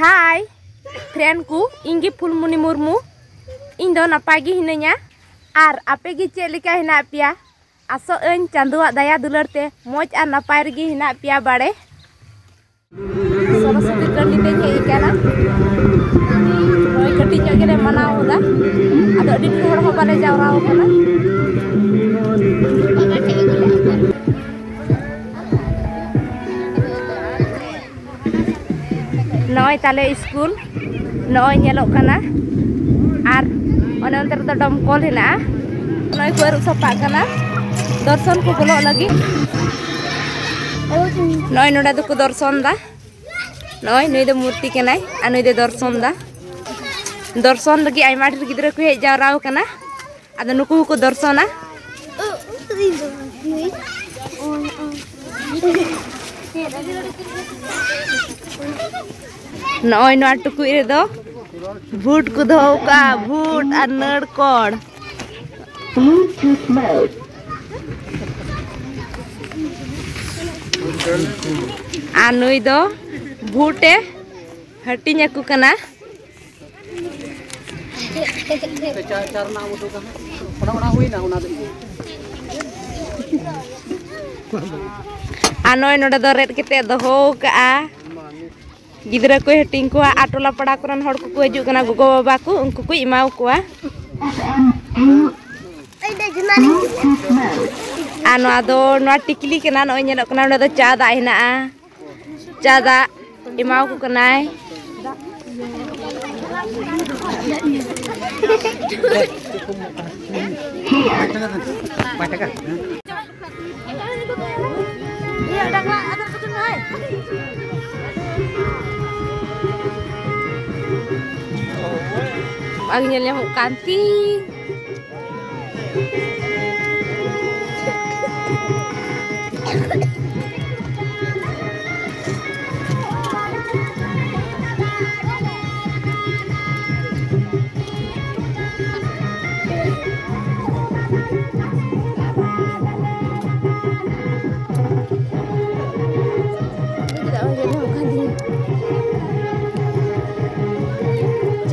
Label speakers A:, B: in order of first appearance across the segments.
A: Hai, friendku, Inggi Fulmuni Murmu. ᱤᱧ ᱫᱚ ᱱᱟᱯᱟᱭ ᱜᱮ ᱦᱤᱱᱟᱹᱧᱟ ᱟᱨ ᱟᱯᱮ ᱜᱮ ᱪᱮᱫ ᱞᱮᱠᱟ ᱦᱮᱱᱟᱜ ᱯᱮᱭᱟ? ᱟᱥᱚᱜ ᱟᱹᱧ ᱪᱟᱸᱫᱳᱣᱟᱜ ᱫᱟᱭᱟ ᱫᱩᱞᱟᱹᱲ ᱛᱮ ᱢᱚᱡᱽ ᱟᱨ ᱱᱟᱯᱟᱭ ᱨᱮᱜᱮ ᱦᱮᱱᱟᱜ ᱯᱮᱭᱟ ᱵᱟᱲᱮ। ᱥᱚᱨᱚᱥᱚᱛᱤ ᱴᱟᱺᱰᱤ ᱛᱮᱧ ᱦᱮᱡ ᱟᱠᱟᱱᱟ। ᱱᱚᱜᱼᱚᱭ ᱠᱟᱹᱴᱤᱡ ᱧᱚᱜ ᱜᱮᱞᱮ ᱢᱟᱱᱟᱣ ᱮᱫᱟ। ᱟᱫᱚ ᱟᱹᱰᱤ ᱰᱷᱮᱨ ᱦᱚᱲ ᱦᱚᱸ ᱵᱟᱞᱮ ᱡᱟᱣᱨᱟ ᱟᱠᱟᱱᱟ। नॉय ताले school नॉय ñelok kana ar one onte redo domkol hena noy ko aru sapa kana दर्शन को बोलो लगी नॉय नोडा दुको दर्शन दा नॉय नई दो मूर्ति केनाय आ नई दो दर्शन लगी आइमा ढेर गिद्रा को हेज जावराव kana आदो नुकु को दर्शना नॉय नोआ टुकुई रे दो भूट को दो का भूट और नड़कोड़ आ नुई दो भूटे हटिंग को कना आ नोय नोडे दो रेड केते दोहो का गिद्रा को हटिंग को आटोला पड़ा करन हड़ को हजू कना गोगो बाबा को उनको को इमाव कोआ आ नोआ दो नोआ टिकली कना नोय ñelok कना नोडे दो चा दा हेना चा दा इमाव को कनाय Akhirnya mau kantin.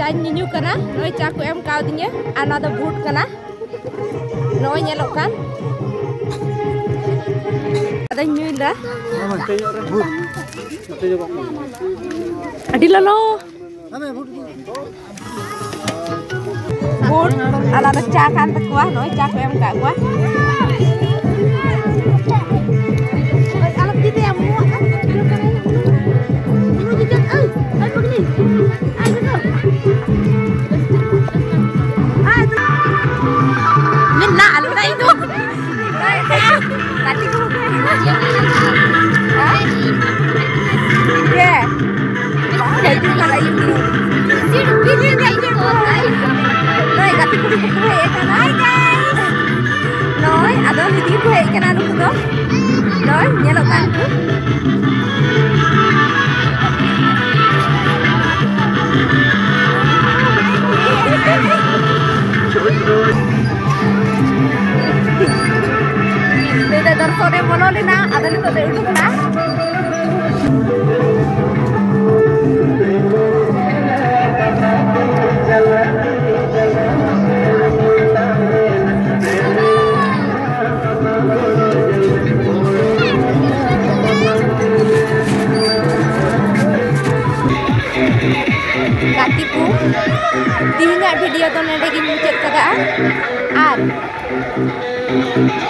A: Nyanyi kana noy cha ko em kaw dinya ana da boot kana noy ñelok kan ada ñuy la adi lalo boot ala da cha kan takwa noy cha ko em ka kwa alam dite am mo ini dikat ai begini ai betul Minna alu na itu. Tadi ko. Yeah. Jadi malah itu. Ini enggak ini. Noi, tapi ko ko kan. Hi guys. Noi, ado hindi ko kan anu ko. Noi, ñelok kan ko. Beda darfone monolina ada nito de uduk na Katiku tihinga video to nede gi mucet kada ar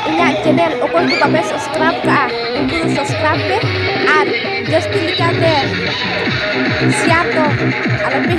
A: inya channel okon ko babe subscribe ka unku subscribe pe ar just likate share to ala pe